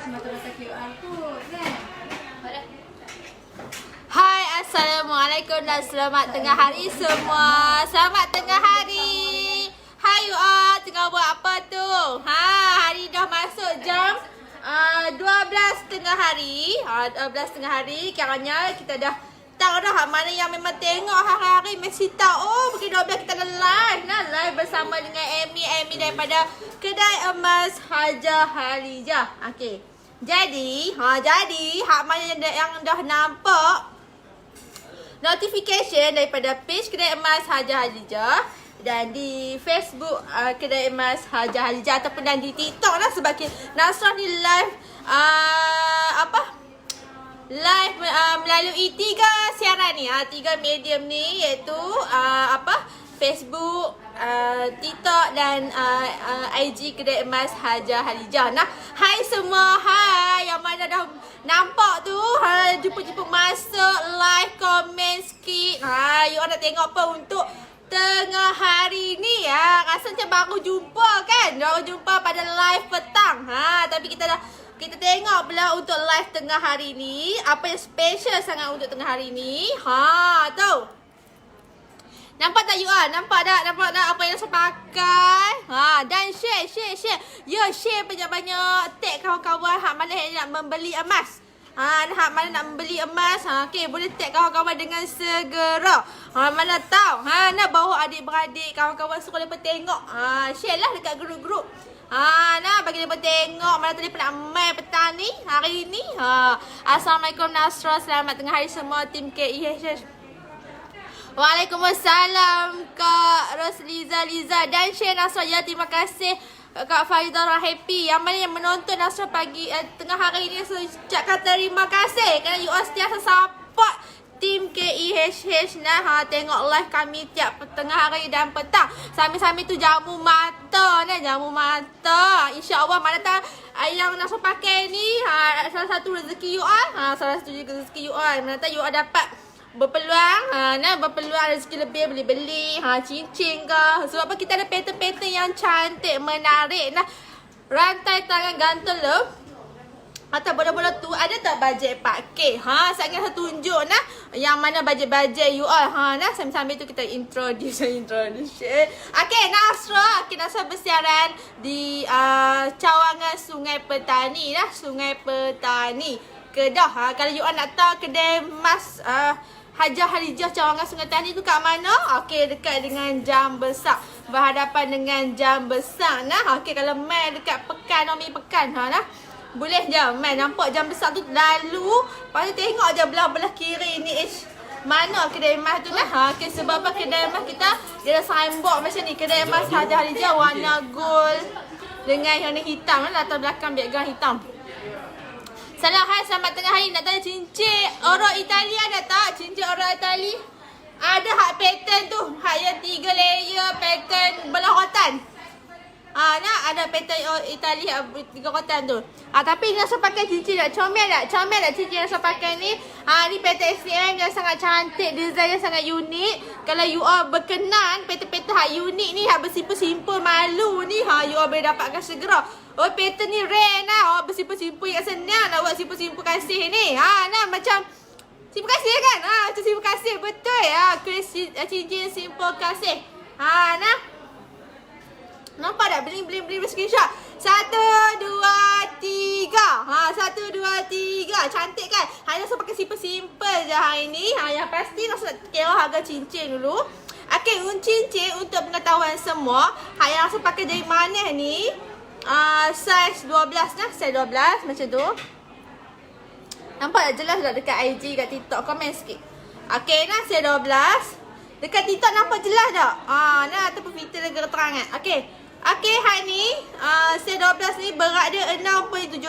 semata-mata QR code kan. Hai, Assalamualaikum dan selamat tengah hari semua. Selamat tengah hari. Hai you all, tengah buat apa tu? Hari dah masuk jam 12 tengah hari. 12 tengah hari, kiranya kita dah tahu dah mana yang memang tengok hari-hari mesti tahu. Pukul 12 kita dah live bersama dengan Amy daripada Kedai Emas Haja Halijah. Okey. Jadi hak mana yang dah nampak notification daripada page Kedai Emas Haja Halijah dan di Facebook Kedai Emas Haja Halijah ataupun dan di TikTok lah sebagai Nasrah ni live live melalui 3 siaran ni, 3 medium ni iaitu Facebook, TikTok dan IG Kedai Emas Haja Halijah. Nah, hai semua, hai yang mana dah nampak tu, jumpa-jumpa masuk, like, komen sikit. You nak tengok apa untuk tengah hari ni ya. Rasa macam baru jumpa kan? Baru jumpa pada live petang. Tapi kita tengok pula untuk live tengah hari ni, apa yang special sangat untuk tengah hari ni. Tu. Nampak tak you all? Nampak tak apa yang saya pakai? Dan share. Ya, share banyak-banyak. Tag kawan-kawan hak mana yang nak membeli emas. Hak mana nak membeli emas. Okey, boleh tag kawan-kawan dengan segera. Mana tahu. Nak bawa adik-beradik, kawan-kawan suruh mereka tengok. Share lah dekat grup-grup. Nah, bagi mereka tengok mana tadi nak main petang ni, hari ni. Assalamualaikum Nasrah, selamat tengah hari semua tim KIHH. Waalaikumsalam Kak Rosliza dan Share Nasrah. Ya, terima kasih Kak Faidah Happy yang mana yang menonton Nasrah pagi tengah hari ini. So, ucapkan terima kasih kerana you all sentiasa support tim KIHH. Tengok live kami tiap tengah hari dan petang. Sambil-sambil tu jamu mata. InsyaAllah mana tahu yang Nasrah pakai ni salah satu rezeki you all. Salah satu rezeki you all. Mana tahu you all dapat berpeluang rezeki lebih, boleh beli cincin ke. Sebab apa, kita ada pattern-pattern yang cantik, menarik. Nah, rantai tangan gantung lo atau bola-bola tu ada tak bajet 4K? Saya akan tunjuk nah yang mana bajet-bajet you all. Sambil-sambil tu kita introduce. Okey, Nasrah bersiaran di cawangan Sungai Petani Sungai Petani Kedah. Kalau you all nak tahu Kedai Emas Haja Halijah cawangan Sungai Petani tu kat mana? Okey, dekat dengan Jam Besar. Berhadapan dengan Jam Besar. Okey, kalau main dekat Pekan, Nomi Pekan boleh je main. Nampak Jam Besar tu lalu, lepas tu tengok je belah-belah kiri ni mana Kedai Emas tu Okey, sebab apa Kedai Emas kita dia ada signboard macam ni, Kedai Emas Haja Halijah warna gold dengan warna hitam, latar belakang background hitam. Salam, hai, selamat tengah hari. Nak tanya cincin oro Italia ada tak? Cincin oro Italia ada hak pattern tu, hak yang 3 layer pattern belah rotan. Ada pattern Italia 3 rotan tu. Tapi Nasrah pakai cincin tak? Comel tak cincin yang Nasrah pakai ni? Ni pattern SCM yang sangat cantik, design yang sangat unik. Kalau you all berkenan pattern-pattern hak unik ni, hak bersimpul-simpul malu ni, you all boleh dapatkan segera. Pattern ni rare bersimpul-simpul yang senang nak buat simpul-simpul kasih ni. Macam simpul kasih kan? Macam simpul kasih, betul cincin simpul kasih. Nampak tak? Bling screenshot. 1, 2, 3. 1, 2, 3. Cantik kan? Hanya Nasrah pakai simple je hari ni. Yang pasti Nasrah kira harga cincin dulu. Okey, cincin untuk pengetahuan semua. Yang Nasrah pakai dari mana ni? Size 12 size 12 macam tu. Nampak tak jelas tak dekat IG, kat TikTok? Komen sikit. Okey, size 12. Dekat TikTok nampak jelas tak? Ataupun filter lagi keterangan. Okey, hari ni size 12 ni berat dia 6.75.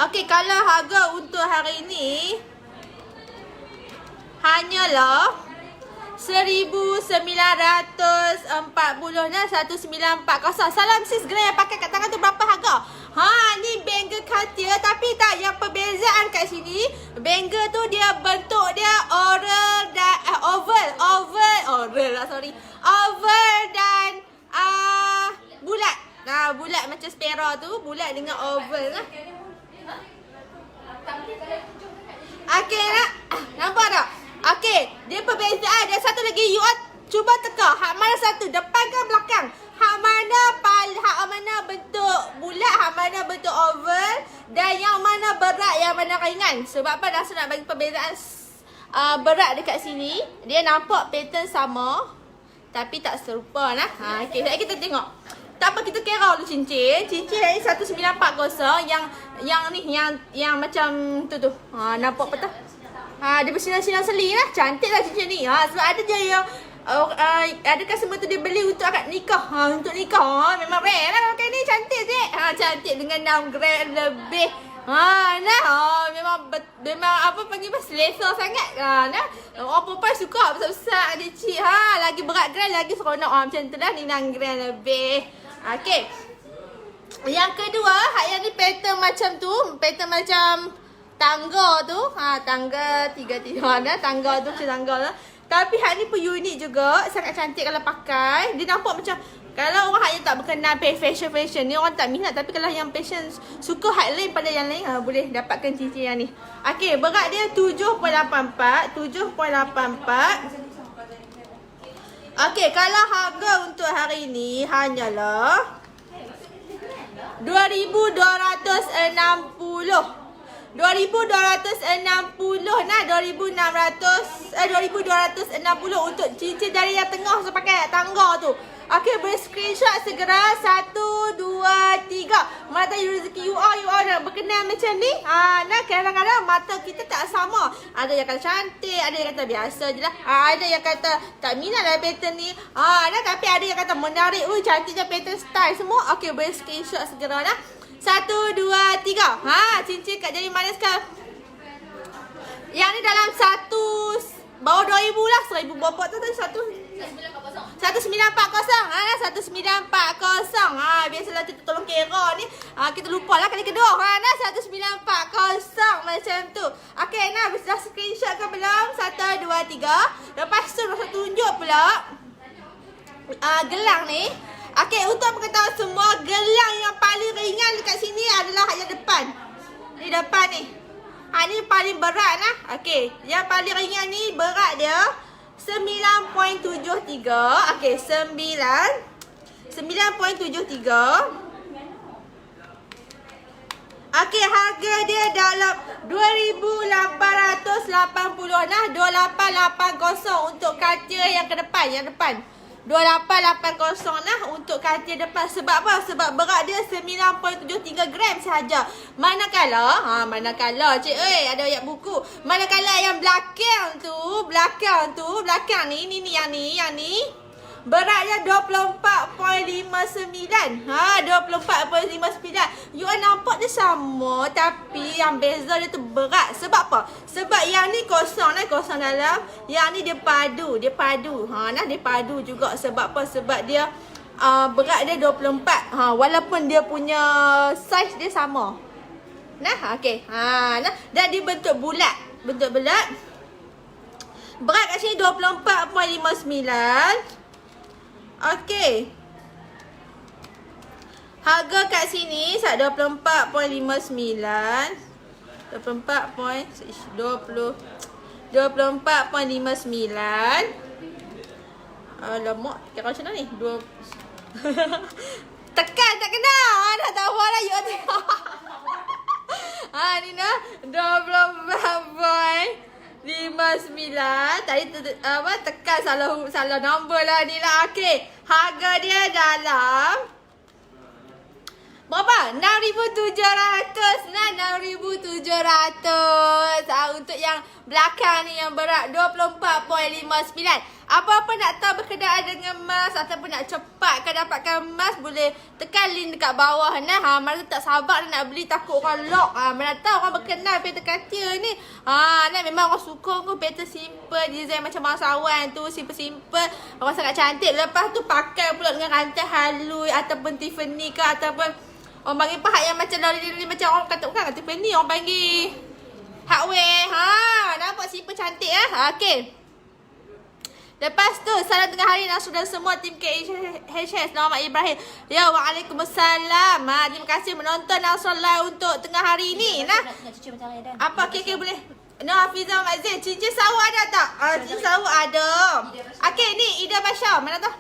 Okey, kalau harga untuk hari ni hanyalah 1940 1940. Salam sis Glenn yang pakai kat tangan tu berapa harga? Ni bangle Cartier, tapi tak, yang perbezaan kat sini bangle tu dia bentuk dia oval dan bulat. Bulat macam spera tu. Bulat dengan oval lah. Okey nak? Nampak tak? Okey. Dia perbezaan. Ada satu lagi. You all cuba teka. Hak mana satu? Depan ke belakang? Hak mana bentuk bulat, hak mana bentuk oval, dan yang mana berat, yang mana ringan. Sebab apa Nasra nak bagi perbezaan berat dekat sini. Dia nampak pattern sama tapi tak serupa nah. Okey, sekarang kita tengok. Tak apa, kita kira dulu cincin. Cincin ni 1940 yang ni yang macam tu. Nampak apa tak? Dia bersinar-sinar seli lah. Cantik lah cincin ni. Sebab ada je yang ada customer tu dia beli untuk akad nikah. Untuk nikah. Memang rare lah pakai ni. Cantik je. Cantik dengan 6 gram lebih. Memang apa panggil selesa sangat. Orang perempuan suka besar-besar kecil. Lagi berat gram lagi seronok. Macam tu lah ni 6 gram lebih. Okey. Yang kedua, yang ni pattern macam tu. Pattern macam tangga tu. Tangga 3 tangga tu macam tangga tu. Tapi hak ni pun unik juga. Sangat cantik kalau pakai. Dia nampak macam, kalau orang yang tak berkenal fashion ni, orang tak minat. Tapi kalau yang fashion suka hak lain pada yang lain, boleh dapatkan cincin yang ni. Okey, berat dia 7.84. Okey, kalau harga untuk hari ni hanyalah 2,260. 2,260 nah, 2,260 untuk cincin jari yang tengah saya pakai tangga tu. Okey, boleh screenshot segera. 1, 2, 3. Mata rezeki you all nak berkenan macam ni. Nah, kadang-kadang mata kita tak sama. Ada yang kata cantik, ada yang kata biasa je lah. Ada yang kata tak minat lah pattern ni. Nah, tapi ada yang kata menarik. Cantik je pattern style semua. Okey, boleh screenshot segera dah. 1, 2, 3. Cincin kat jari mana sekarang? Yang ni dalam bawah 2,000 lah. 1,000 berapa tu tadi? 1940. 1940. Biasalah kita tolong kira ni. Kita lupa lah kali kedua. 1940 macam tu. Okey, nah, dah screenshot ke belum? 1, 2, 3. Lepas tu Rasa tunjuk pula gelang ni. Okey, untuk pengetahuan semua, gelang yang paling ringan dekat sini adalah yang depan. Ni depan ni. Ni paling berat lah. Okey, yang paling ringan ni berat dia 9.73. Okey, 9.73. Okey, harga dia dalam 2,880 nah, 2,880 untuk katil yang ke depan, yang depan. 2,880 nah untuk katil depan. Sebab apa? Sebab berat dia 9.73 gram sahaja. Manakala cik ada ayat buku. Manakala yang belakang ni yang ni beratnya 24.59. 24.59. You all nampak dia sama, tapi yang beza dia tu berat. Sebab apa? Sebab yang ni kosong dalam, yang ni dia padu. Dia padu juga. Sebab apa? Sebab dia berat dia 24. Walaupun dia punya saiz dia sama. Nah, okey. Dan dia bentuk bulat. Berat kat sini 24.59. Okey. Harga kat sini 24.59. 24.59. Alamak, kira macam mana ni? Tekan tak kena. Dah tahu lah you tengok. Ni nah 24.59. Tadi tekan salah nombor lah ni lah. Okey, harga dia dalam berapa? 6,700. Nah, 6,700. Untuk yang belakang ni yang berat 24.59. Apa-apa nak tahu berkenaan dengan emas ataupun nak cepatkan dapatkan emas, boleh tekan link dekat bawah. Mana tak sabar nak beli, takut orang lock. Mana tahu orang berkenal pattern katil ni. Memang orang suka pun pattern simple, design macam bangsawan tu, simple. Orang sangat cantik. Lepas tu pakai pula dengan rantai halus ataupun Tiffany ke, ataupun orang panggil pahat yang macam lari macam orang kata bukan Tiffany, orang panggil hardware. Nampak simple cantik Okey. Lepas tu, salam tengah hari Nasrul dan semua tim KHS Muhammad Ibrahim. Ya, waalaikumsalam. Terima kasih menonton Nasrul live untuk tengah hari ni. Nah, apa kek boleh? No, Hafizah Mazin, cincin sawu ada tak? Cincin sawu ada. Okey, ni Ida Bashar. Mana tu?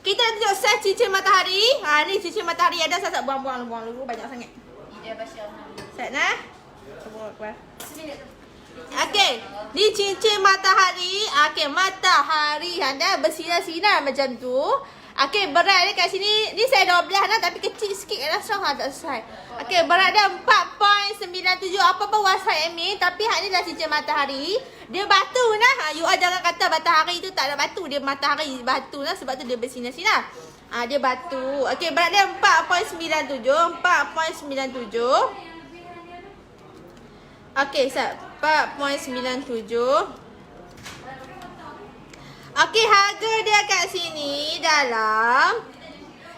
Kita nak tunjuk set cincin matahari. Ni cincin matahari ada. Saya tak buang-buang dulu banyak sangat. Ida Bashar. Set nah. Okey, ni cincin matahari. Okey, matahari anda bersinar-sinar macam tu. Okey, berat dia kat sini. Ni saya 12 lah tapi kecil sikit kat Nasrul. Tak sesuai. Okey, berat dia 4.97. Apa-apa wasai Amin. Tapi hak ni dah cincin matahari. Dia batu nah. You all jangan kata matahari tu tak ada batu. Dia matahari batu lah. Sebab tu dia bersinar-sinar. Dia batu. Okey, berat dia 4.97. 4.97. Okey, 4.97. Okey, harga dia kat sini dalam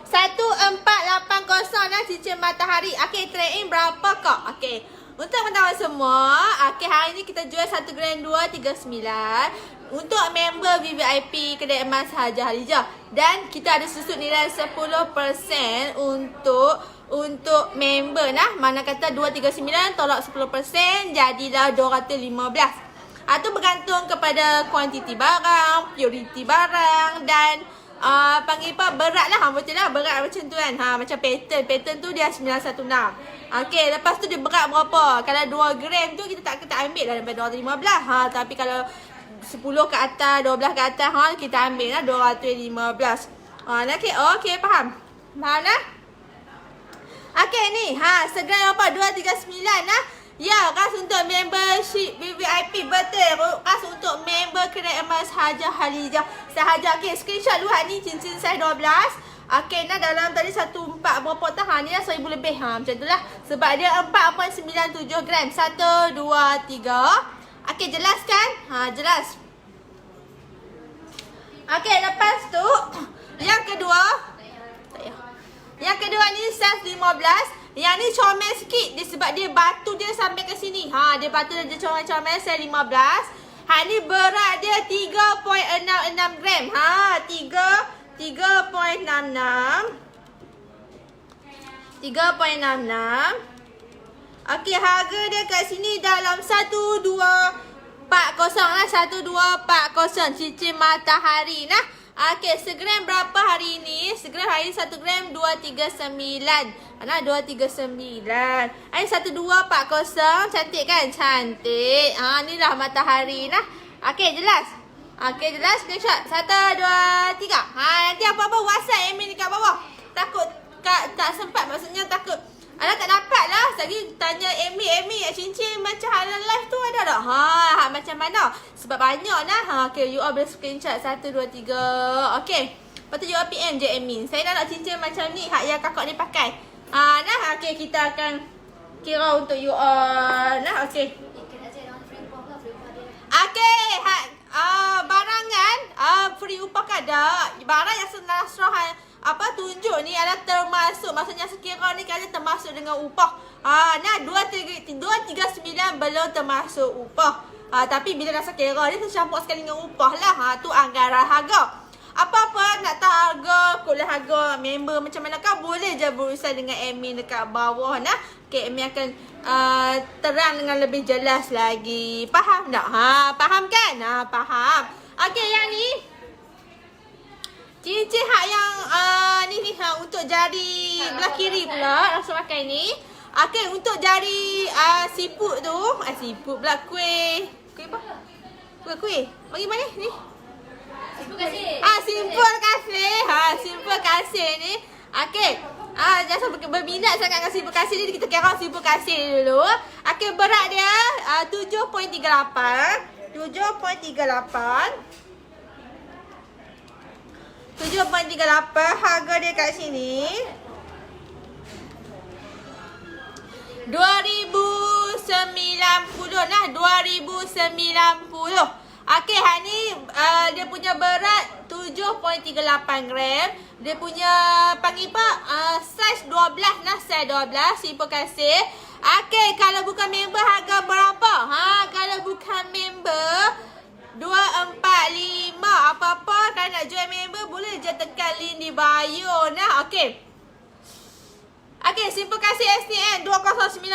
1480 lah cincin matahari. Okey, trade in berapa kak? Okey, untuk teman-teman semua, okey, hari ni kita jual 1 gram 239 untuk member VVIP kedai emas Hajah Halijah. Dan kita ada susut nilai 10% untuk member nah. Mana kata 239 tolak 10% jadilah 215. Itu bergantung kepada kuantiti barang, purity barang dan panggil apa, berat lah. Betul lah, berat macam tu kan. Macam pattern tu dia 916. Okey, lepas tu dia berat berapa? Kalau 2 gram tu kita tak ambil lah daripada 215. Tapi kalau 10 ke atas, 12 ke atas, kita ambil lah 215. Okey, faham? Faham lah? Okey ni, segram apa? 239 lah. Ya, kas untuk membership VVIP betul. Kas untuk member kedai emas Hajah Halijah. Sahaja. Okey, screenshot dulu ni cincin saya 12. Okey, nah dalam tadi 14 berapa tahan ni lah 1000 lebih. Macam tu lah. Sebab dia 4.97 gram. 1, 2, 3. Okey, jelas kan? Jelas. Okey, lepas tu yang kedua. Yang kedua ni size 15. Yang ni comel sikit dia sebab dia batu dia sampai ke sini. Dia batu dia comel-comel saya 15. Ni berat dia 3.66 gram. 3.66. 3.66. Okey, harga dia kat sini dalam 1240 lah. 1240 cincin matahari nah. Okey, segram berapa hari ni? Segram hari ni 1 gram 239. Mana 239. Ini 1240. Cantik kan? Cantik. Ni lah matahari nah. Okey, jelas. Okey, jelas. Screenshot. 1, 2, 3. Nanti apa-apa WhatsApp Amin dekat bawah. Takut tak sempat. Maksudnya takut Alah tak dapat lah. Lagi tanya Amy cincin macam halal live tu ada tak? Macam mana? Sebab banyak lah. Okay, you all boleh screenshot 1, 2, 3. Okay. Lepas tu you all PM je Amy. Saya nak cincin macam ni. Hak yang kakak ni pakai. Okay, kita akan kira untuk you all. Okay. Okay. Barangan. Free upah kada. Barang yang senasrah tunjuk ni adalah termasuk, maksudnya sekira ni kalian termasuk dengan upah. 239 belum termasuk upah. Tapi bila dah sekira ni tercampur sekali dengan upah lah. Tu anggaran harga. Apa-apa nak tahu harga, kuliah harga member macam mana kau boleh je berurusan dengan admin dekat bawah nah. Okay, admin akan terang dengan lebih jelas lagi. Faham tak? Faham kan? Faham. Okay, yang ni cincin hak yang ni untuk jari belah kiri pula langsung pakai ni. Okay, untuk jari siput tu, siput pula kuih apa? Kuih. Bagi mana ni? Simpul kasih. Simpul kasih ni. Okay. Jangan berminat sangat dengan simpul kasih ni, kita kira simpul kasih dulu. Okay, berat dia 7.38. 7.38. Harga dia kat sini 2090 nah, 2090. Okey, hari ni dia punya berat 7.38 gram. Dia punya panggil apa? Saiz 12 nah, saiz 12. Simpul kasih. Okey, kalau bukan member harga berapa? Kalau bukan member 245. Apa-apa kalau nak join member boleh je tekan link di bio nah. Okey. Okey, simple kasih STN 2090.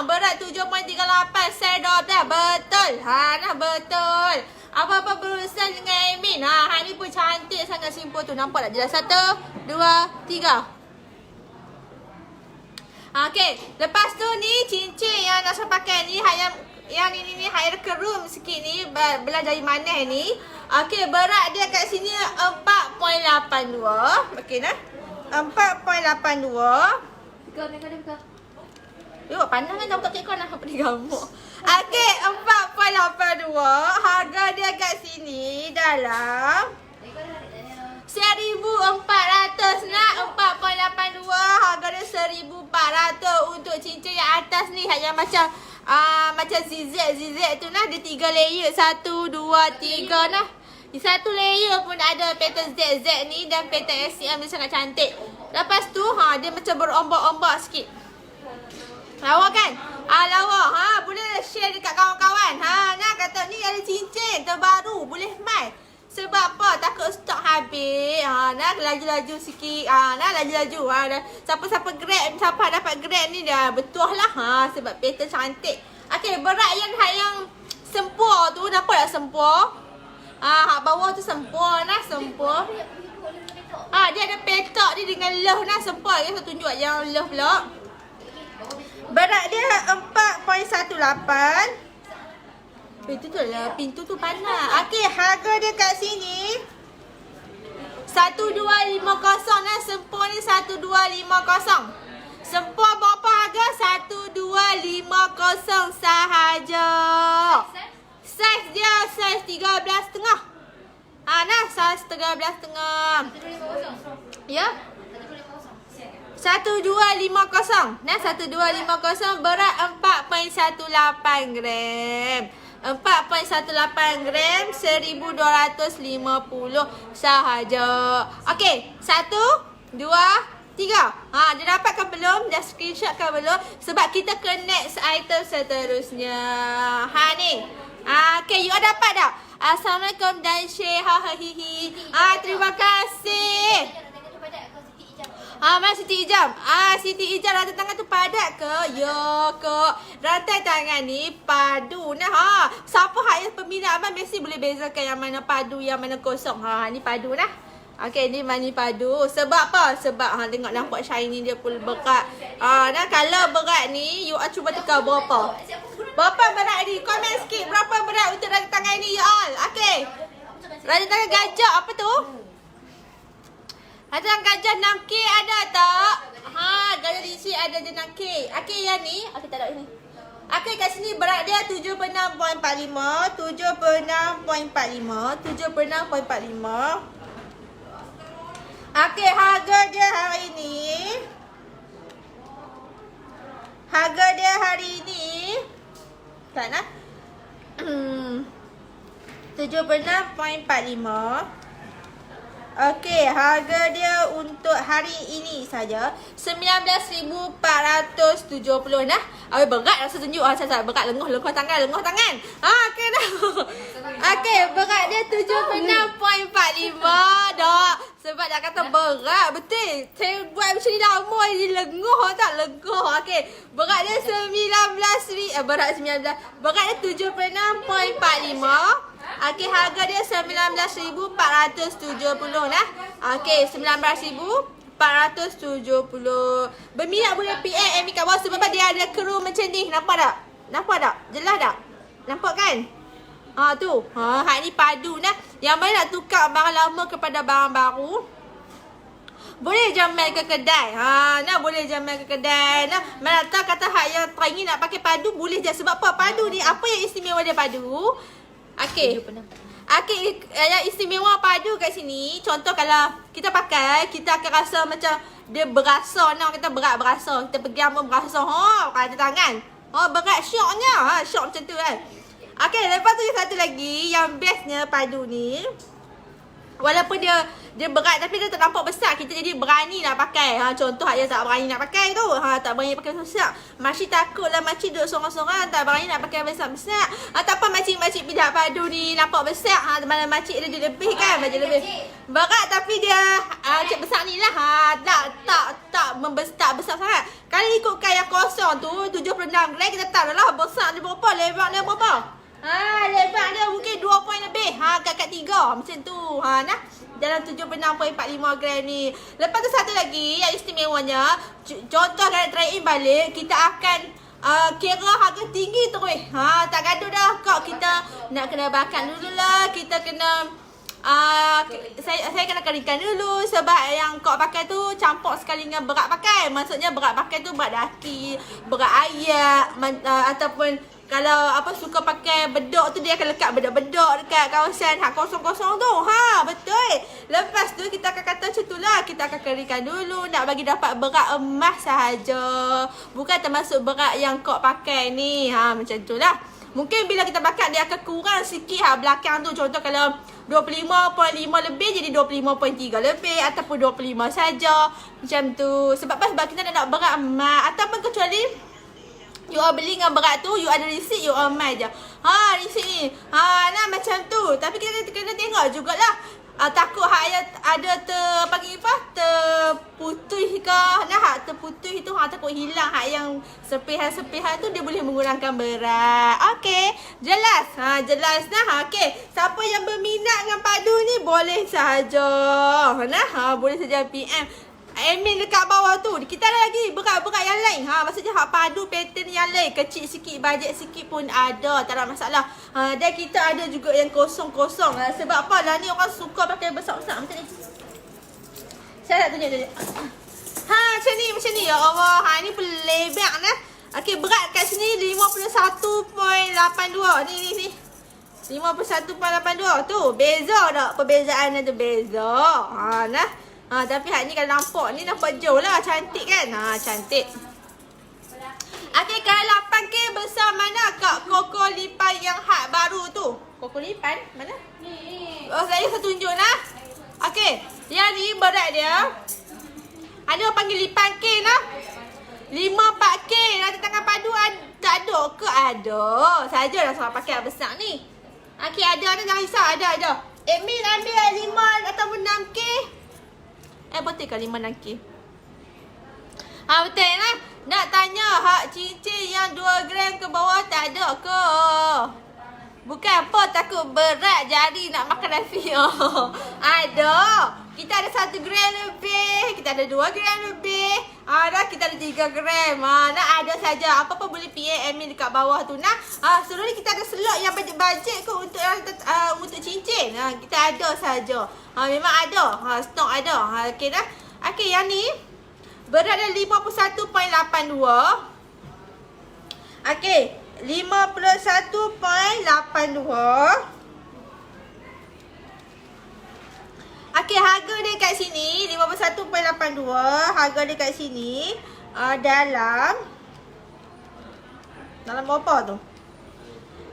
Berat 7.38. Saya dah betul. Ha nah betul. Apa-apa berurusan dengan admin. Ha ni pun cantik sangat simple tu. Nampak tak jelas? 1, 2, 3. Okey, lepas tu ni cincin yang nak saya pakai ni yang ni high kerum sikit ni belah jari manis ni. Okey, berat dia kat sini 4.82. Okey nah. 4.82. Buka. Yuk, panas kan tak kek kau nak apa digamuk. Okey, 4.82. Harga dia kat sini dalam 1,400 nak. 4.82. Harga dia 1,400 untuk cincin yang atas ni yang macam macam zigzag tu nah. Dia 3 layer. 1, 2, 3 nah. Di satu layer pun ada pattern ZZ ni dan pattern SCM dia sangat cantik. Lepas tu dia macam berombak-ombak sikit. Lawa kan? Lawa. Boleh share dekat kawan-kawan. Nah kata ni ada cincin terbaru, boleh mai. Sebab apa? Takut stok habis. Nah laju-laju sikit. Nah laju-laju. Siapa-siapa grab, siapa dapat grab ni dah betul lah. Sebab pattern cantik. Okey, berat yang sempur tu, nampak tak sempur? Hak bawah tu sempur nah, sempur. Dia ada petok dia dengan love nah, sempur. Saya tunjuk yang love pula. Berat dia 4.18. Pintu tu panas. Okey, harga dia kat sini 1,250 nah, sempur ni 1,250. Sempur berapa harga? 1,250 sahaja. Saiz dia saiz 13.5. Nah, saiz 13.5. Ya? 1,250. Nah, 1,250 berat 4.18 gram. 4.18 gram 1,250 sahaja. Okey, 1, 2, 3. Dia dapatkan belum? Dah screenshotkan belum? Sebab kita ke next item seterusnya. Ni. Okay, you dapat tak? Assalamualaikum dan Syekh. Terima kasih. Mana Siti Ijam? Siti Ijam rantai tangan tu padat ke? Ya ke. Rantai tangan ni padu nah. Siapa yang peminat abang mesti boleh bezakan yang mana padu, yang mana kosong. Ni padu nah. Okey, ni mani padu. Sebab apa? Sebab tengok nampak shiny dia pun berat. Nah kalau berat ni, you cuba teka berapa? Berapa berat ni? Komen sikit berapa berat untuk rantai tangan ni you all. Okey. Rantai tangan gajah apa tu? Rantai tangan gajah 6K ada tak? Gajah di sini ada je 6K. Okey, yang ni, okey tak ada ini. Okey, kat sini berat dia 76.45, 76.45. Okey, harga dia hari ni. Tak nak? 76.45. Okey, harga dia untuk hari ini saja 19,470 nah. Berat rasa tunjuk. Saya berat lenguh tangan. Okey dah. Okey, berat dia 76.45 dah. Sebab dah kata berat betul. Saya buat macam ni lama dia lenguh tak lenguh. Okey, berat dia 19,000 berat 19. Berat dia 76.45. Okey, harga dia 19,470 nah. Okey, 19,470. Berminat boleh PM kat bawah sebab dia ada kru macam ni. Nampak tak? Jelas tak? Nampak kan? Tu. Hak ni padu nah. Yang mana nak tukar barang lama kepada barang baru, boleh je main ke kedai. Boleh je main ke kedai. Mana tahu kata hak yang teringin nak pakai padu, boleh je. Sebab apa? Padu ni, apa yang istimewa dia padu? Okey, yang istimewa padu kat sini, contoh kalau kita pakai, kita akan rasa macam dia berasa. Kita berat berasa. Kita pegang pun berasa. Pada tangan. Berat syoknya. Syok macam tu kan. Okey, lepas tu yang satu lagi, yang bestnya padu ni, walaupun dia Dia berat tapi dia tak nampak besar. Kita jadi berani nak pakai. Contoh Ayah tak berani nak pakai tu. Tak berani pakai besar. Makcik takut lah makcik duduk sorang-sorang. Tak berani nak pakai besar-besar. Tak apa makcik-makcik pijak padu ni nampak besar. Mana makcik dia lebih kan. Baju lebih berat tapi dia cik besar ni lah. Tak besar sangat. Kalau ikutkan yang kosong tu 76 gram, kita tahu lah besar dia berapa, lebar dia berapa. Lebar dia mungkin 2 poin lebih. Kat 3 macam tu. Nah. Dalam 76.45 gram ni. Lepas tu satu lagi yang istimewanya, contoh kalau try in balik, kita akan kira harga tinggi terus. Tak gaduh dah kau. Kita nak kena bakar dulu lah. Kita kena saya kena keringkan dulu sebab yang kau pakai tu campur sekali dengan berat pakai. Maksudnya berat pakai tu berat daki, berat ayak, ataupun kalau suka pakai bedok tu dia akan lekat bedok-bedok dekat kawasan kosong-kosong tu. Betul. Lepas tu kita akan kata macam tu lah. Kita akan keringkan dulu nak bagi dapat berat emas sahaja. Bukan termasuk berat yang kau pakai ni. Macam tu lah. Mungkin bila kita bakar dia akan kurang sikit belakang tu. Contoh kalau 25.5 lebih jadi 25.3 lebih ataupun 25 saja. Macam tu. Sebab apa? Sebab kita nak berat emas. Ataupun kecuali you beli dengan berat tu, you ada receipt, you emas je. Receipt ni. Nah macam tu. Tapi kita kena tengok jugalah. Takut ada terputus ke. Terputus tu takut hilang yang serpihan-serpihan tu dia boleh mengurangkan berat. Okey, jelas. Jelas nah. Okey, siapa yang berminat dengan padu ni boleh sahaja. Boleh saja PM admin dekat bawah tu. Kita ada lagi berat-berat yang lain. Maksudnya padu pattern yang lain. Kecil sikit, bajet sikit pun ada. Tak ada masalah. Dan kita ada juga yang kosong-kosong. Sebab apa lah ni orang suka pakai besar-besar macam ni. Saya nak tunjuk. Macam ni. Ya Allah. Ni pun lebar nah. Okey, berat kat sini 51.82. Ni. 51.82 tu. Beza tak? Perbezaan tu beza. Nah. Tapi hak ni kalau nampak jauh lah. Cantik kan? Cantik. Okey, kalau 8K besar mana kak koko lipan yang hak baru tu? Koko lipan? Mana? Ni. Saya tunjuk lah. Okey, yang ni berat dia. Ada orang panggil lipan K lah. 54K. Nanti tangan padu tak ada ke? Ada. Saja dah sama pakai yang besar ni. Okey, ada ni jangan risau. Ada. Admin ambil 5 ataupun 6K. Betul ke 5-6K? Betul lah. Nak tanya hak cincin yang 2 gram ke bawah tak ada ke? Bukan apa takut berat jari nak makan nasi. Ada. Kita ada 1 gram lebih. Kita ada 2 gram lebih. Dah kita ada 3 gram. Nak ada saja. Apa-apa boleh PA admin dekat bawah tu. Seluruh ni kita ada slot yang bajet-bajet ke untuk cincin. Kita ada saja. Memang ada. Stok ada. Okey dah. Okey, yang ni berat dia 51.82. Okey, 51.82. Okey, harga dia kat sini 51.82. Harga dia kat sini dalam berapa tu?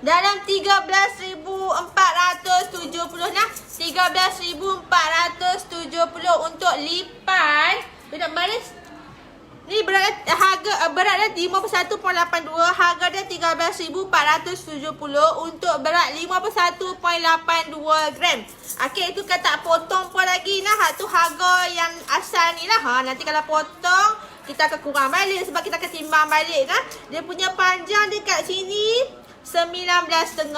Dalam 13,470 nah. 13,470 untuk lipan. Berat baris. Ni berat dia 51.82. Harga dia 13,470 untuk berat 51.82 gram. Okey, itu tak potong pun lagi nah. Tu harga yang asal ni lah. Nanti kalau potong kita akan kurang balik sebab kita akan timbang balik nah. Dia punya panjang dia kat sini 19.5.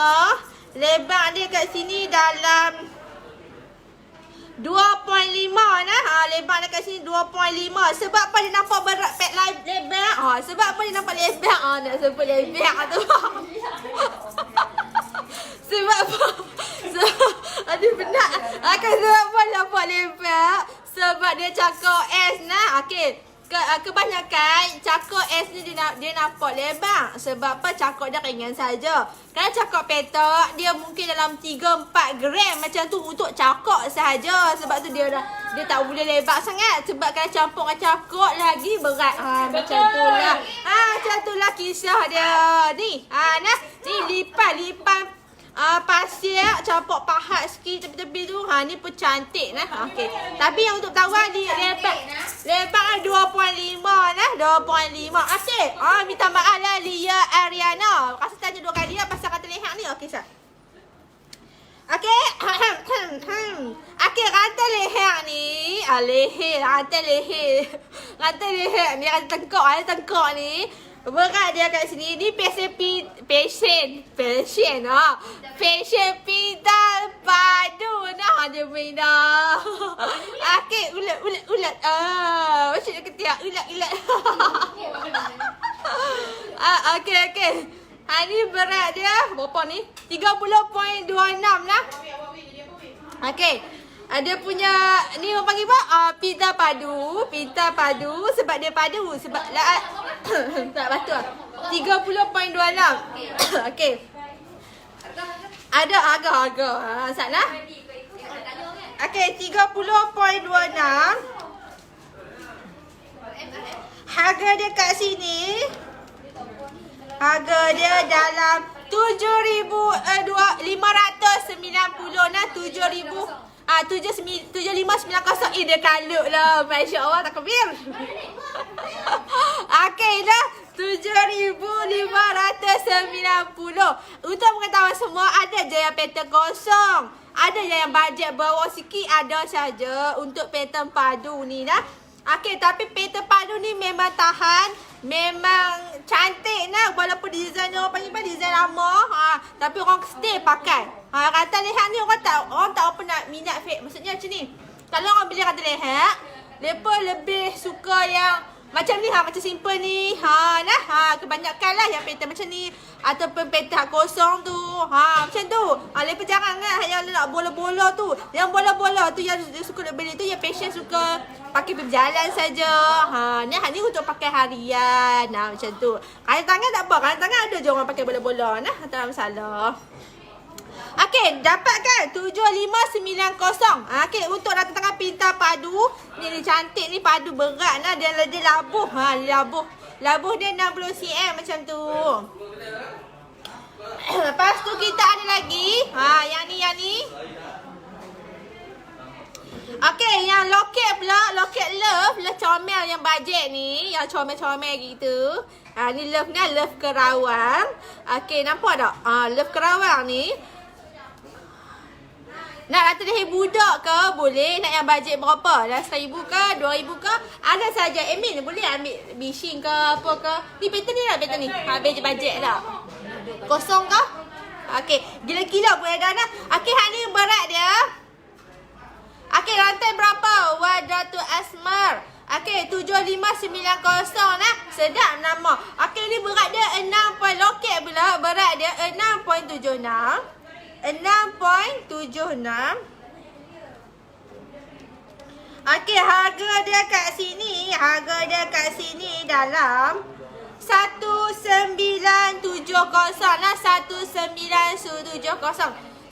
Lebar dia kat sini dalam 2.5 nah. Lebar dia kat sini 2.5. Sebab apa dia nampak berat pet lebar? Sebab apa dia nampak lebar? Nak sebut lebar tu. Sebab apa? Aduh penat. Sebab apa nampak lebar? Sebab dia cakap S nah. Okey. Kebanyakan cakap S ni dia nampak lebar. Sebab apa? Cakap dia ringan saja. Kalau cakap petak dia mungkin dalam 3-4 gram macam tu untuk cakap sahaja. Sebab tu dia tak boleh lebar sangat. Sebab kalau campur dengan cakap lagi berat. Macam tu lah. Macam tu lah kisah dia. Ni. Nah. Ni lipan pasir campur pahat sikit tepi-tepi tu. Ni pun cantik nah. Okey. Tapi yang untuk tawar ni lebar 2.5 nah, 2.5. Okey. Minta maaf lah Lia Ariana. Kasih tanya 2 kali lah pasal kata leher ni. Okey, sah. Okey. Okey, rantai leher ni. Rantai leher ni, rantai tengkok ni. Berat dia kat sini. Ni fashion pita padu nah dia bina. Okey, ulat. Macam dia ketiak ulat. Okey. Ni berat dia berapa ni? 30.26 lah. Okey. Ada punya ni orang panggil apa? Pita padu sebab dia padu sebab tak betul. 30.26. Okey. Ada harga. Salah. Okey, 30.26. Harga dia kat sini. Harga dia dalam 7,590 nah 7590. Dia kalut lah. Masya Allah, tak kebir. Okey dah. 7,590. Untuk pengetahuan semua, ada je yang pattern kosong. Ada je yang bajet bawah sikit. Ada saja untuk pattern padu ni dah. Okey, tapi pattern padu ni memang tahan. Memang cantik nah. Walaupun design orang panggil design lama. Tapi orang stay pakai. Rantai leher ni orang tak apa nak minat fake. Maksudnya macam ni. Kalau orang beli rantai leher, mereka lebih suka yang macam ni macam simple ni. Kebanyakan lah yang pattern macam ni. Ataupun pattern kosong tu. Macam tu. Mereka jarang kan yang nak bola-bola tu. Yang bola-bola tu yang dia suka nak beli tu, yang passion suka pakai berjalan saja. Ni untuk pakai harian. Macam tu. Kain tangan tak apa. Kain tangan ada je orang pakai bola-bola. Tak ada masalah. Okey, dapat kan? 7590. Okey, untuk rantai tangan pintar padu. Ni cantik ni, padu berat lah. Dia labuh. Labuh dia 60 cm macam tu. Lepas tu kita ada lagi. Yang ni. Okey, yang loket pula. Loket love comel yang bajet ni. Yang comel-comel gitu. Ni love ni, love kerawang. Okey, nampak tak? Love kerawang ni. Nak rantai leher budak ke? Boleh. Nak yang bajet berapa? Dah 1,000 ke? 2,000 ke? Ada saja. Emin boleh ambil bishing ke apa ke? Ni pattern ni lah, pattern ni. Bajet lah. Kosong ke? Okey. Gila-gila boleh dah. Okey, hak ni berat dia. Okey, rantai berapa? Wadratu Asmar. Okey, 7590 lah. Sedap nama. Okey, ni berat dia 6 point. Loket pula berat dia 6.76. 6.76. Okey, harga dia kat sini dalam 1970 lah. 1970.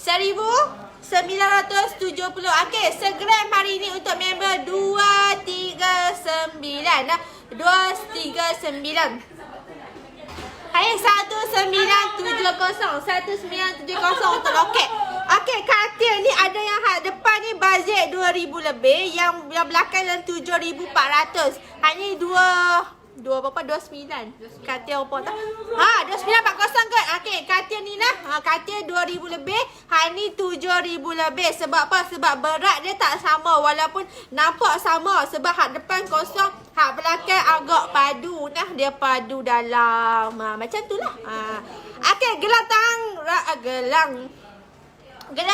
1970. Okey, segram hari ni untuk member 239 lah. 239. Hai, 1970 untuk loket. Okey, katil ni ada yang depan ni bajet 2,000 lebih, yang belakang dalam 7,400. Hanya 29. Katil apa tak? 2940 kan? Okey, katil ni lah. Katil 2,000 lebih, ni 7,000 lebih. Sebab apa? Sebab berat dia tak sama. Walaupun nampak sama. Sebab hak depan kosong, hak belakang agak padu. Dia padu dalam. Macam tu lah. Okey, gelang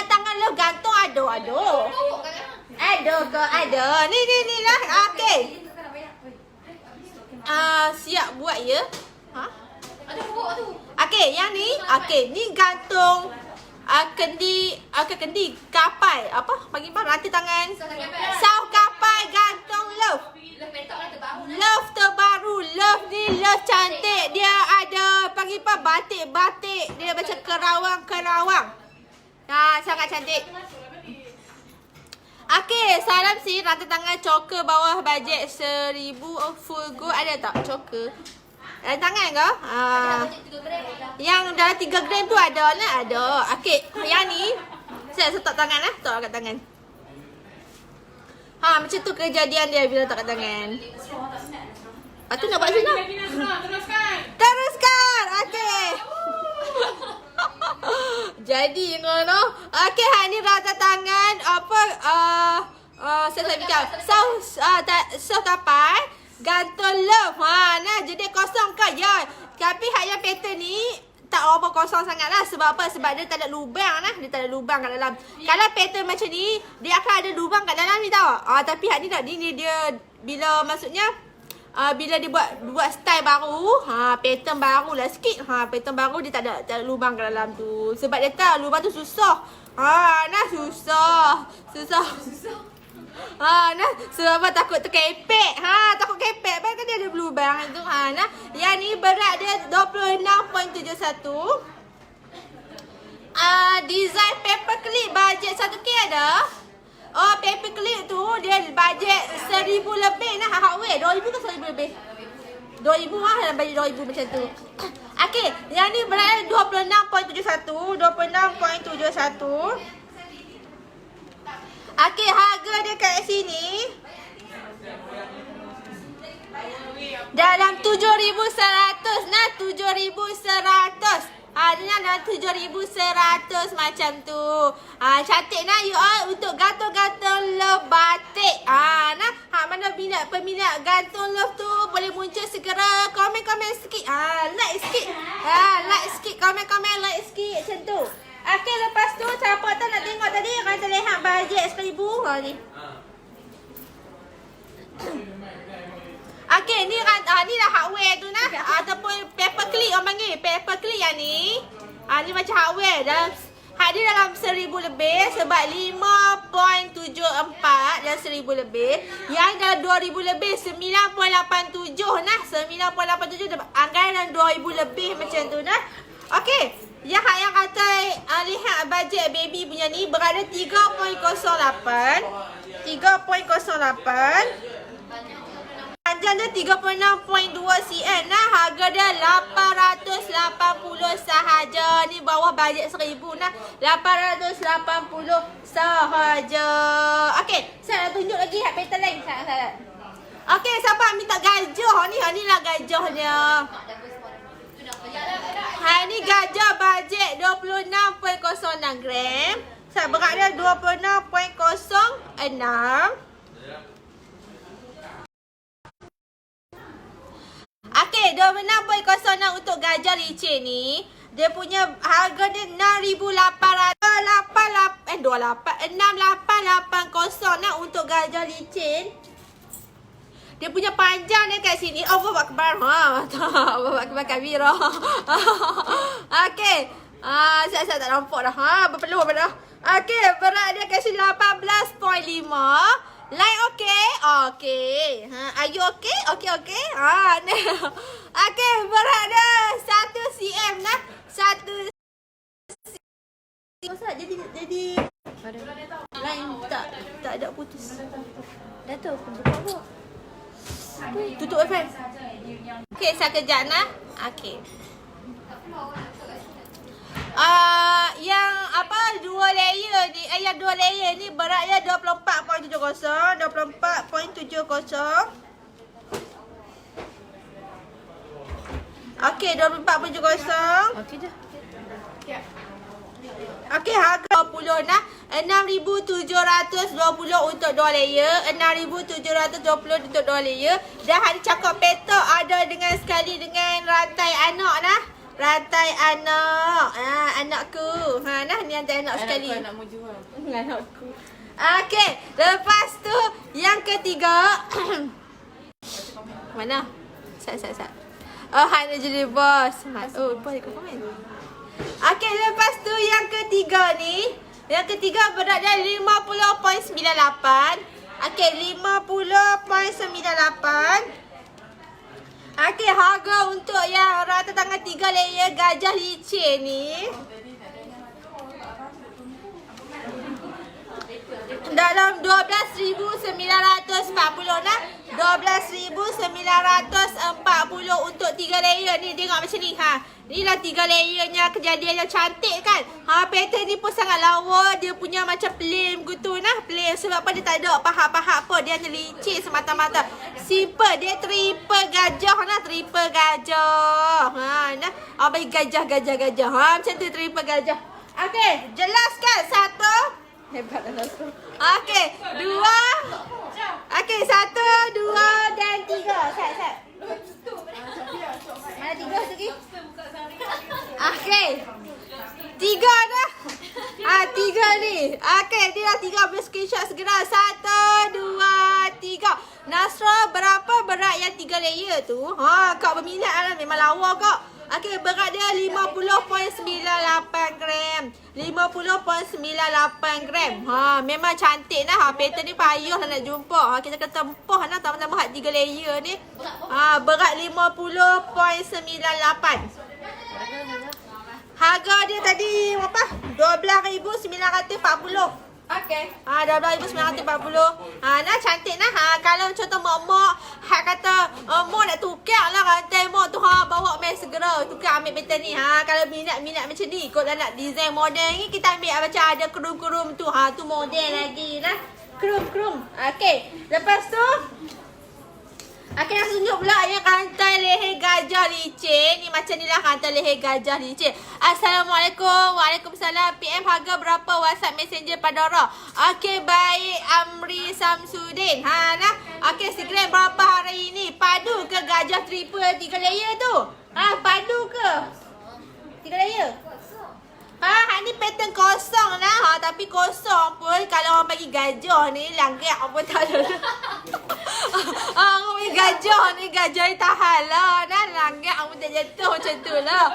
tangan lo gantung ada. Ada ke? Ada. Ni lah. Okey. Siap buat ya? Ada buat tu. Okey, yang ni. Okey, ni gantung kendi kapai. Apa? Panggil apa? Rantai tangan. Sau kapai gantung love. Love terbaru. Love ni love cantik. Dia ada panggil apa? Batik-batik. Dia macam kerawang. Sangat cantik. Okey, salam si rantai tangan choker bawah bajet 1,000 full go. Ada tak choker? Dalam tangan ke? Yang dalam 3 gram tu ada lah. Ada. Okey. Yang ni. Saya letak tangan lah. Letak kat tangan. Macam tu kejadian dia bila letak kat tangan. Lepas tu nak buat macam mana? Teruskan. Okey. Jadi ngono. Okey, hak ni rata tangan apa saya cakap. So kapal gantung love. Nah jadi kosong ke? Ya. Tapi hak yang pattern ni tak apa kosong sangat lah. Sebab apa? Sebab dia tak ada lubang lah. Dia tak ada lubang kat dalam. Kalau pattern macam ni, dia akan ada lubang kat dalam ni tau. Tapi hak ni tak. Ni dia bila maksudnya bila dia buat style baru, pattern baru lah sikit. Pattern baru dia tak ada lubang kat dalam tu. Sebab dia tahu lubang tu susah. Nah susah. Nah sebab apa? Takut terkepek. Takut kepek. Baik kan dia ada lubang tu. Nah yang ni berat dia 26.71. Design paper clip bajet 1K ada. Paper clip tu dia bajet 1,000 lebih nah. Hardware 2,000 ke 1,000 lebih? 2,000 lah dalam bajet 2,000 macam tu. Okey, yang ni berat 26.71. Okey, harga dia kat sini dalam 7,100 nah, 7,100. Dia dalam 7,100 macam tu. Cantik nah you all untuk gantung-gantung love batik. Nah, mana peminat gantung love tu boleh muncul segera komen-komen sikit. Like sikit. Like sikit, komen-komen like sikit macam tu. Okey, lepas tu siapa tak nak tengok tadi kata lihat bajet 1,000 ni. Okey, ni dah hardware tu nah. Ataupun paper clip orang panggil. Paper clip yang ni. Ni macam hardware dah. Dia dalam 1,000 lebih sebab 5.74 dan 1,000 lebih. Yang dalam 2,000 lebih 9.87 nah. 9.87 anggaran dalam 2,000 lebih macam tu nah. Okey. Yang kata lihat bajet baby punya ni berada 3.08. Panjang dia 36.2 cm. Nah, harga dia 880 sahaja. Ni bawah bajet 1,000 nah. 880 sahaja. Okey, saya nak tunjuk lagi hak pattern lain. Okey, siapa minta gajah ni? Ni lah gajahnya. Ni gajah bajet 26.06 gram. Berat dia 26.06. Okey, 26.06 untuk gajah licin ni. Dia punya harga dia 6,880 nak untuk gajah licin. Dia punya panjang dia kat sini. Allahu Akbar. Allahu Akbar kabira. Okey. Saya tak nampak dah. Berpeluh dah. Okey, berat dia kat sini 18.5. Like okay? Okay. Are you okay? Okay. Okay, berat dia 1 cm nah. 1 cm. Masa jadi line tak ada putus. Dah tu buka. Tutup wifi. Okay, saya kejap nah. Okay. Yang apa 2 layer ni, yang 2 layer ni beratnya 24.70. Okey, 24.70. Okey dah. Okey, harga 20 nah. 6,720 untuk 2 layer. 6,720 untuk 2 layer. Dah ada cakap petok ada dengan sekali dengan rantai anak nah. Rantai anak. Anakku. Nah ni rantai anak sekali. Anakmu jual. Anakku. Okey, lepas tu yang ketiga. Mana? Sat. Hana jadi bos. Boleh kau komen. Okey, lepas tu yang ketiga ni. Yang ketiga berat dia 50.98. Okey, 50.98. Okey, harga untuk yang rata tangan 3 layer gajah licin ni dalam 12,940 nah. 12,940 untuk 3 layer ni. Tengok macam ni. Inilah 3 layernya, kejadian yang cantik kan. Pattern ni pun sangat lawa. Dia punya macam plain gitu nah. Plain sebab apa, dia tak ada pahat-pahat apa. Dia hanya licin semata-mata. Simple. Dia triple gajah nah. Triple gajah. Nah. Bagi gajah. Macam tu triple gajah. Okey, jelaskan. 1. Hebatlah Nasrul. Okey, 2. Okey, 1, 2 dan 3. Sat. Mana 3 tu lagi? Okey. 3 dah. 3 ni. Okey, dia dah 3. Boleh screenshot segera. 1, 2, 3. Nasra, berapa berat yang 3 layer tu? Kau berminat lah. Memang lawa kau. Okey, berat dia 50.98 gram. 50.98 gram. Memang cantik nah. Pattern ni payah lah nak jumpa. Kita kena tempuh nah tambah-tambah 3 layer ni. Berat 50.98. Harga dia tadi berapa? 12,940. Okay. 12,940. Nah cantik nah. Kalau contoh mak-mak kata mak nak tukar lah rantai mak tu, bawa main segera tukar ambil pattern ni. Kalau minat macam ni, ikut nak design model ni, kita ambil macam ada kerum-kerum tu. Tu model lagi lah. Kerum-kerum. Okey. Lepas tu nak tunjuk pula yang rantai leher gajah licin. Ni macam ni lah rantai leher gajah licin. Assalamualaikum. Waalaikumsalam. PM harga berapa? WhatsApp Messenger Padora. Okey, baik. Amri Samsudin. Nah. Okey, secret berapa hari ini? Padu ke gajah triple 3 layer tu? Padu ke? 3 layer? Ni pattern kosong lah. Tapi kosong pun kalau orang bagi gajah ni langgar apa tak ada. Orang bagi gajah ni tahan lah. Langgar apa tak jatuh macam tu lah.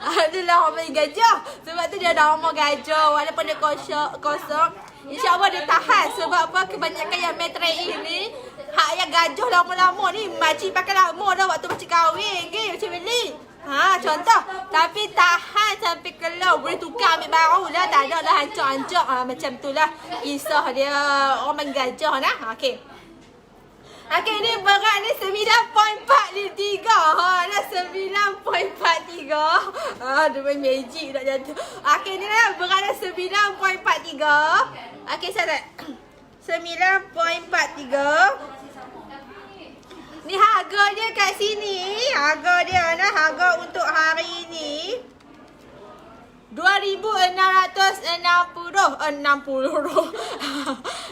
Adalah orang bagi gajah. Sebab tu dia nama gajah. Walaupun dia kosong. InsyaAllah dia tahan. Sebab apa, kebanyakan yang metrai ini yang gajah lama-lama ni makcik pakai lama dah waktu makcik kahwin ke macam beli. Contoh. Tapi tahan sampai keluar. Boleh tukar ambil baru lah. Tak ada lah hancur-hancur. Macam tu lah kisah dia orang gajah lah. Okey. Okey, ni berat ni 9.43. 9.43. Dia main magic nak jatuh. Okey, ni lah berat dia 9.43. Okey, saya 9.43. Ni harga dia kat sini. Harga dia harga untuk hari ni 2,660.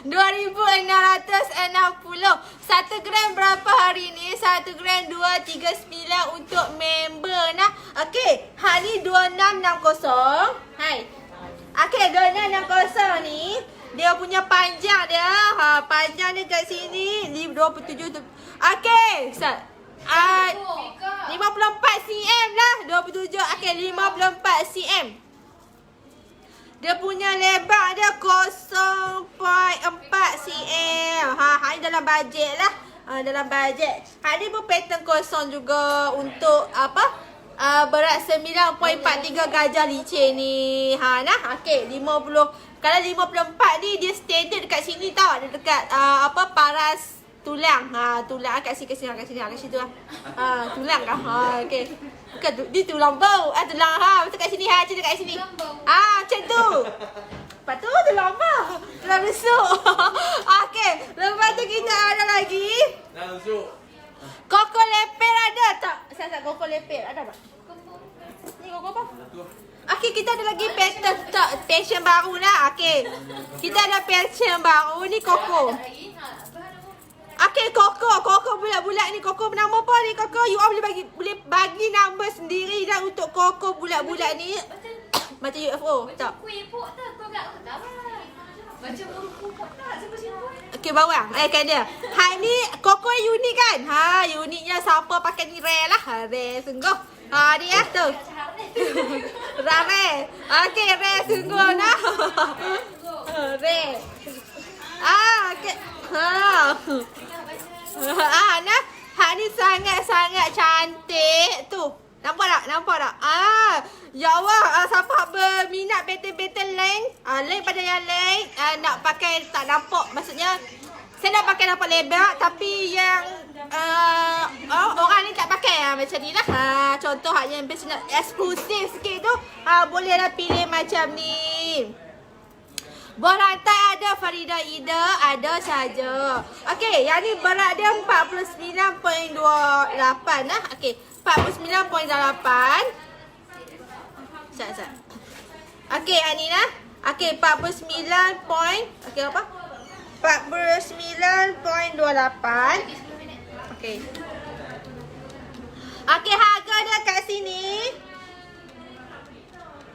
2,660. 1 gram berapa hari ni? 1 gram 239 untuk member nah. Okey, hari ni 2660. Hai. Okey, 2660 ni dia punya panjang dia. Panjang dia kat sini 27. Okey, 54 cm lah. 27. Okey, 54 cm. Dia punya lebar dia 0.4 cm. Ini dalam bajet lah. Dalam bajet. Ni pun pattern kosong juga untuk apa? Berat 9.43 gajah licin ni. Nah. Okey, 50. Kalau 54 ni dia standard dekat sini tau. Dia dekat paras tulang. Tulang kat sini lah. Tulang kah? Okey. Bukan di tulang bau. Tulang betul kat sini macam dekat sini. Macam tu. Lepas tu tulang bau. Tulang rusuk. Okey, lepas tu kita ada lagi. Tulang rusuk. Koko lepel ada tak? Saya koko lepel ada tak? Ni koko apa? Okey, kita ada lagi passion baru lah. Okey. Kita ada passion baru ni koko. Okey, Koko bulat-bulat ni. Koko nama apa ni, Koko? You all boleh bagi nama sendiri dah untuk Koko bulat-bulat ni. Macam UFO, tak? Macam kuih pok tak? Kau tak tahu. Macam buruk pok tak? Simple-simple. Okey, bawang. Kan dia. Ni Koko unik kan? Uniknya siapa pakai ni rare lah. Rare sungguh. Ni lah tu. Rare. Okey, rare sungguh nah. Rare. Okey. Nah, ni sangat-sangat cantik tu. Nampak tak? Ya Allah, siapa berminat pattern-pattern lain, lain pada yang lain, nak pakai tak nampak, maksudnya Saya nak pakai nampak lebar tapi yang orang ni tak pakai macam ni lah. Contoh yang best nak eksklusif sikit tu, bolehlah pilih macam ni. Berantai ada Farida Ida, ada saja. Okey, yang ni berat dia 49.28 lah. Okey, 49.8. Sat. Okey, yang ni lah. Okey, 49 point. Okey, apa? 49.28. Okey. Okey, harga dia kat sini.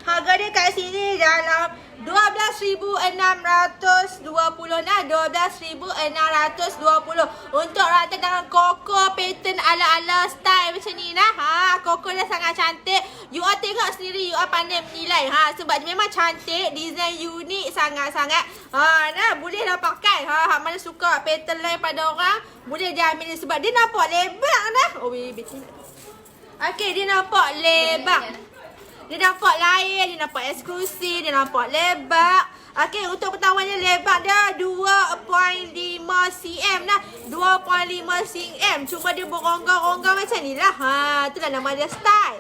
Harga dia kat sini dalam 12,620 nah, 12,620 untuk rantai dengan koko pattern ala-ala style macam ni nah. Koko dia sangat cantik. You all tengok sendiri, you all pandai menilai sebab dia memang cantik, design unik sangat-sangat. Nah, boleh dah pakai. Hak mana suka pattern lain pada orang, boleh dia ambil sebab dia nampak lebar nah. Oh, baby. Okey, dia nampak lebar. Dia nampak lain, dia nampak eksklusif, dia nampak lebar. Okey, untuk pertahuannya lebar dia 2.5 cm lah. 2.5 cm. Cuma dia beronggang-ronggang macam ni lah. Itulah nama dia style.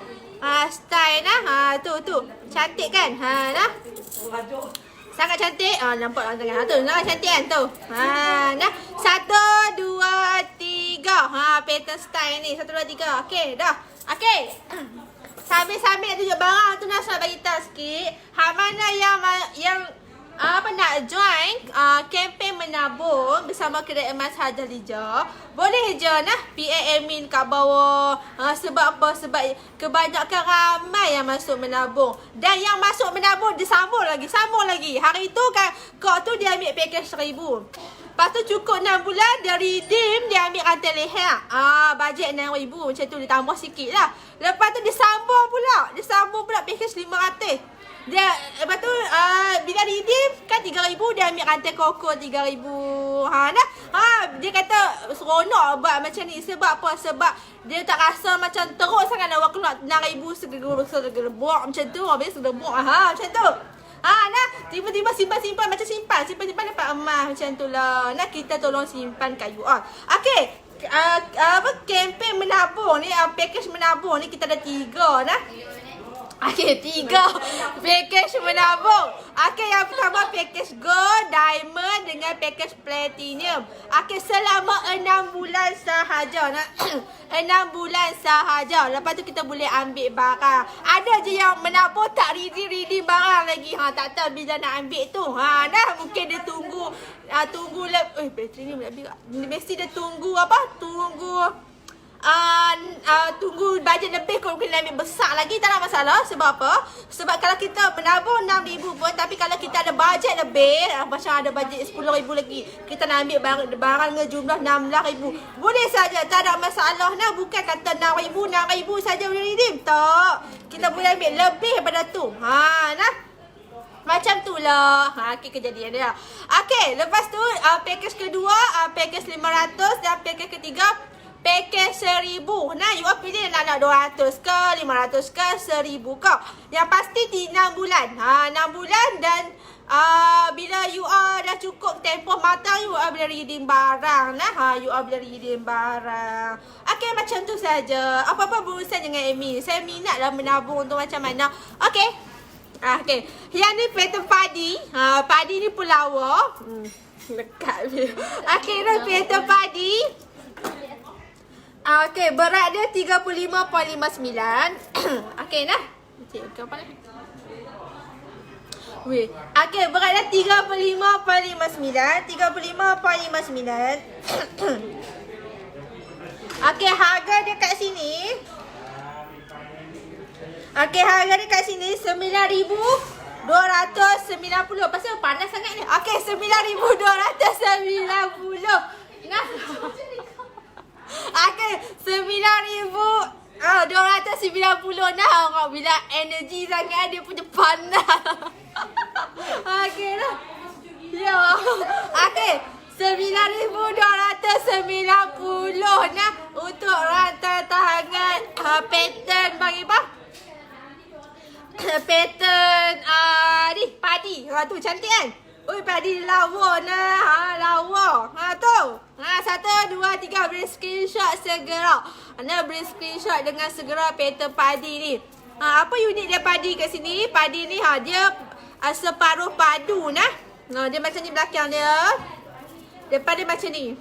Style nah. Tu. Cantik kan? Nah. Sangat cantik. Nampak lah tangan. Tu, sangat cantik kan tu. Nah. 1, 2, 3. Pattern style ni. 1, 2, 3. Okey, dah. Okey. Sambil tunjuk barang tu nak bagi tahu sikit. Hak mana yang nak join kempen menabung bersama Kedai Emas Hajar Lija, boleh je nah PA admin kat bawah. Sebab apa? Sebab kebanyakan ramai yang masuk menabung. Dan yang masuk menabung dia sambung lagi. Hari tu kan kau tu dia ambil package 1,000. Lepas tu cukup 6 bulan dia redeem, dia ambil rantai leher. Bajet 6,000 macam tu, dia tambah sikit lah. Lepas tu dia sambung pula package 500. Dia lepas tu bila redeem kan 3,000, dia ambil rantai koko 3,000. Dia kata seronok buat macam ni. Sebab apa? Sebab dia tak rasa macam teruk sangat nak keluar 6,000 segera-buak macam tu. Habis segera-buak macam tu. Nah, tiba-tiba simpan macam simpan dapat emas macam tu lah. Nah, kita tolong simpan kat you all. Okey, kempen menabung ni, package menabung ni kita ada 3 nah. Okey, 3 package menabung. Okey, yang pertama package gold, diamond dengan package platinum. Okey, selama 6 bulan sahaja nak 6 bulan sahaja. Lepas tu kita boleh ambil barang. Ada je yang menabung tak ready barang lagi. Tak tahu bila nak ambil tu. Dah mungkin dia tunggu bateri ni nak habis. Mesti dia tunggu tunggu bajet lebih, kalau mungkin ambil besar lagi tak ada masalah. Sebab apa? Sebab kalau kita menabung 6,000 pun, tapi kalau kita ada bajet lebih, macam ada bajet 10,000 lagi, kita nak ambil barang dengan jumlah 16,000, boleh saja, tak ada masalah nah. Bukan kata 6,000 saja boleh redeem. Tak, kita boleh ambil lebih daripada tu. Nah, macam tu lah. Kejadian dia. Okey, lepas tu package kedua, package 500 dan package ketiga package 1,000. Nah, you all pilih nak 200 ke, 500 ke, 1,000 ke. Yang pasti 6 bulan. 6 bulan dan bila you all dah cukup tempoh matang, you all boleh redeem barang. Nah, you all boleh redeem barang. Okey, macam tu saja. Apa-apa berurusan dengan Amy. Saya minatlah menabung tu macam mana. Okey. Okey. Yang ni pattern padi. Padi ni pulawa. Dekat dia. Okey, ni pattern padi. Okey, berat dia 35.59. Okey nah. Okey, apa ni? Okey, berat dia 35.59. 35.59. Okey, harga dia kat sini. Okey, harga dia kat sini 9,290. Pasal panas sangat ni. Okey, 9,290. Nah. Okey, 9,290 nah. Orang bila energi sangat dia punya panas. Okey lah. Ya. Okey, 9,290 nah untuk rantai tangan pattern bagi apa? Pattern ni padi. Tu cantik kan? Ui, padi lawa nah. Ha, lawa. Ha, tu. Ha, 1, 2, 3. Beri screenshot segera. Anda beri screenshot dengan segera pattern padi ni. Ha, apa unik dia padi kat sini? Padi ni dia separuh padu nah. Ha, dia macam ni belakang dia. Depan dia macam ni.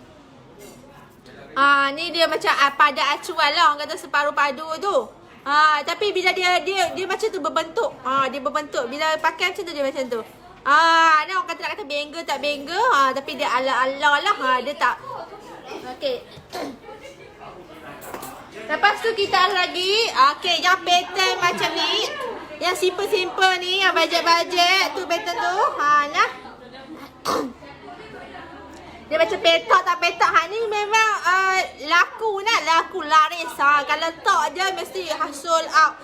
Ni dia macam pada acuan lah. Orang kata separuh padu tu. Tapi bila dia macam tu berbentuk. Dia berbentuk. Bila pakai macam tu dia macam tu. Ni orang kata nak kata bangga tak bangga. Tapi dia ala-ala lah. Dia tak. Okey. Lepas tu kita ada lagi. Okey, yang pattern macam ni. Yang simple-simple ni. Yang bajet-bajet tu pattern tu. Nah. Dia macam petak tak petak. Ni memang laku nak. Laku laris. Kalau tak je mesti sold out.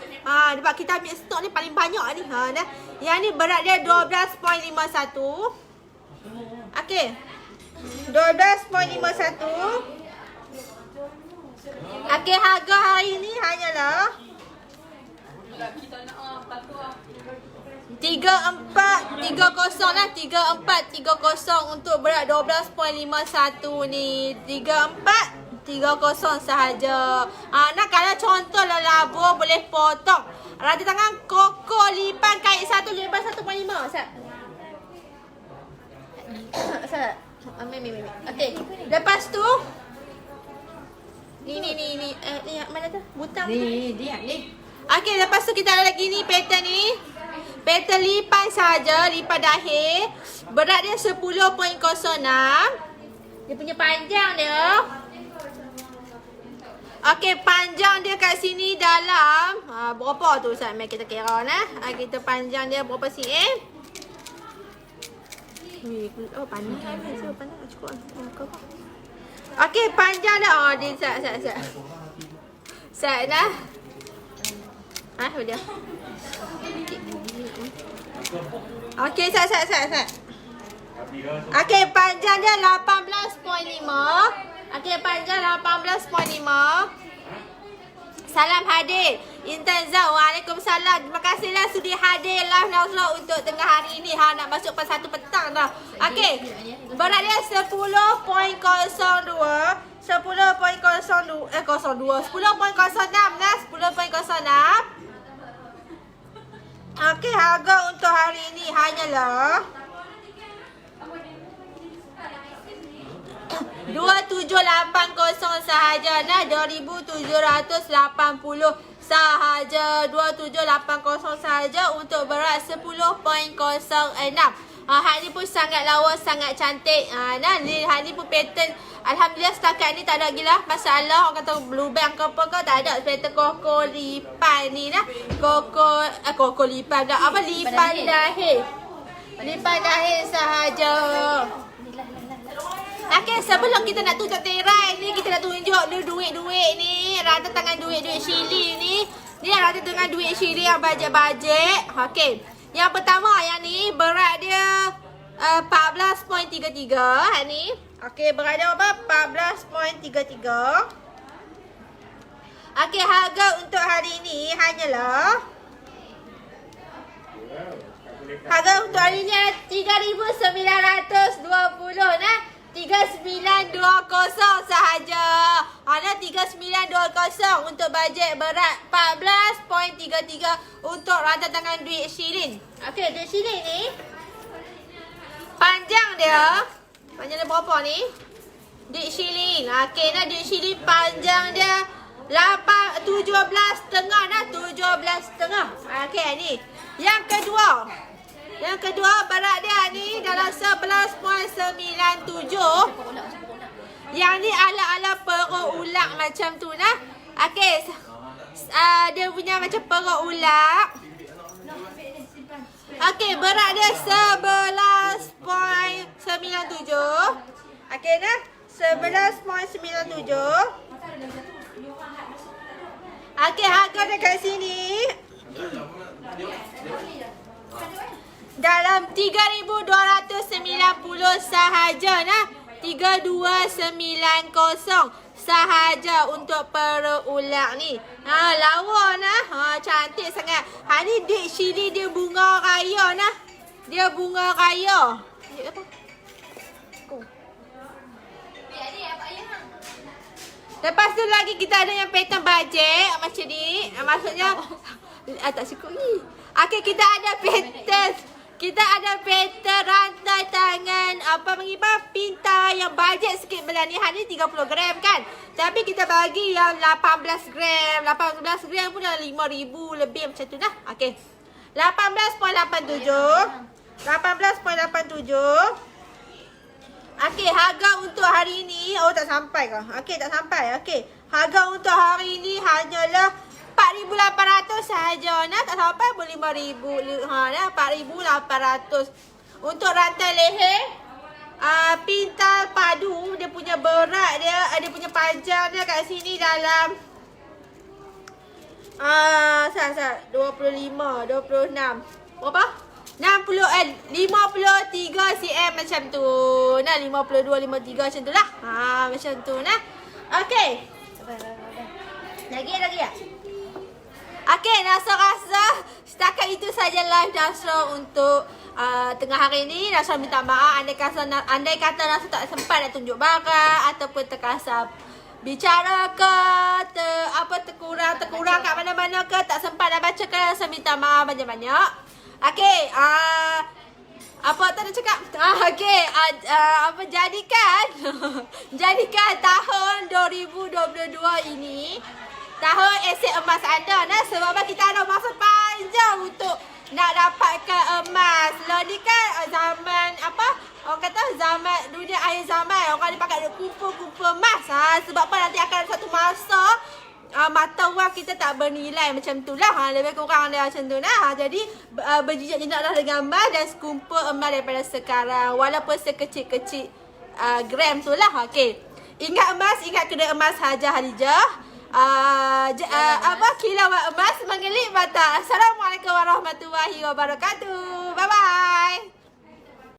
Sebab kita ambil stok ni paling banyak ni. Nah. Yang ni berat dia 12.51. Okey. 12.51. Okey, harga hari ni hanyalah 3430 lah. 3430 untuk berat 12.51 ni. 3430 sahaja. Nak kalau contoh lah labur boleh potong. Rata tangan Koko lipan kait 1 lebar 1.5. Ustaz. Ustaz. Okey. Lepas tu ni mana tu? Butang Ni dia ni. Okey, lepas tu kita ada lagi ni pattern ni. Pattern lipan saja, lipan dahir. Berat dia 10.06. Dia punya panjang dia. Okey, panjang dia kat sini dalam berapa tu Ustaz? Mari kita kira nah. Kita panjang dia berapa cm? Panjang. Panjang tak cukup. Okey, panjang dia. Dia Ustaz dah. Dia. Okey, Ustaz. Okey, panjang dia 18.5. Okey, panjang 18.5. Salam hadir. Intan Zau. Waalaikumsalam. Terima kasihlah sudi hadir live Nazrah untuk tengah hari ni. Nak masuk pas 1 petang dah. Okey. Berat dia 10.02. 10.06 nah. 10.06. Okey, harga untuk hari ini hanyalah 2780 sahaja nah. 2780 sahaja. 2780 sahaja untuk berat 10.06. Hal ni pun sangat lawa, sangat cantik. Nah, hal ni pun pattern. Alhamdulillah setakat ni tak ada lagi lah masalah. Orang kata blue band ke apa ke, tak ada. Pattern Koko lipan ni nah. Koko lipan dah. Apa lipan dahir. Lipan dahir sahaja. Okey, sebelum kita nak tutup tirai ni, kita nak tunjuk ni duit-duit ni. Rata tangan duit-duit Shilin ni. Ni rata dengan duit Shilin yang bajet-bajet. Okey. Yang pertama yang ni berat dia 14.33 ni. Okey, berat dia apa? 14.33. Okey, harga untuk hari ni hanyalah adalah 3,920 nah. 3920 sahaja. Ada 3920 untuk bajet berat 14.33 untuk rata tangan duit Shilin. Okey, duit Shilin ni panjang dia berapa ni? Duit Shilin. Okey, nah duit Shilin panjang dia 17.5 nah, 17.5. Okey, ni. Yang kedua berat dia ni dalam 11.97. Yang ni ala-ala perut ulak macam tu nah. Okey. Dia punya macam perut ulak. Okey, berat dia 11.97. Okey nah, 11.97. Okey, harga dekat sini dalam 3,290 sahaja nah. 3,290 sahaja untuk perulak ni. Lawa nah. Cantik sangat. Ni duit Shilin dia bunga raya nah. Dia bunga raya. Ya apa? Ko. Biar dia apa ayah hang. Lepas tu lagi kita ada yang pattern bajet macam ni. Maksudnya tak cukup ni. Okey, kita ada pattern. Kita ada pattern rantai tangan pintar yang bajet sikit belah ni. Hari ni 30 gram kan. Tapi kita bagi yang 18 gram. 18 gram pun dah 5,000 lebih macam tu dah. Okey. 18.87. 18.87. Okey, harga untuk hari ni tak sampai ke? Okey, tak sampai. Okey. Harga untuk hari ni hanyalah 4,800 sahaja. Nah, tak sampai pun 5,000. Nah, 4,800. Untuk rantai leher pintar padu, dia punya berat dia punya panjang dia kat sini dalam 25, 26. Berapa? 53 cm macam tu. Nah, 52, 53 macam tu lah. Macam tu nah. Okey. Lagi ya? Okey, rasa setakat itu saja live Nasra untuk tengah hari ni. Nasra minta maaf andai kata Nasra tak sempat nak tunjuk barang ataupun terkasar bicara ke terkurang kat mana-mana ke, tak sempat nak bacakan. Nasra minta maaf banyak-banyak. Okey, apa tak nak cakap? Okey, jadikan tahun 2022 ini tahun aset emas anda. Nah, sebab kita ada masa panjang untuk nak dapatkan emas. Lah ni kan zaman orang kata zaman dunia akhir zaman. Orang ni pakai kumpul-kumpul emas. Sebab apa, nanti akan ada satu masa mata wang kita tak bernilai macam tu lah. Lebih kurang dia macam tu lah. Jadi berjejak-jejak lah dengan emas dan sekumpul emas daripada sekarang. Walaupun sekecil-kecil gram tu lah. Okey. Ingat emas, ingat kena emas Hajah Hadijah. Kilauan emas mengelik mata. Assalamualaikum warahmatullahi wabarakatuh. Bye bye.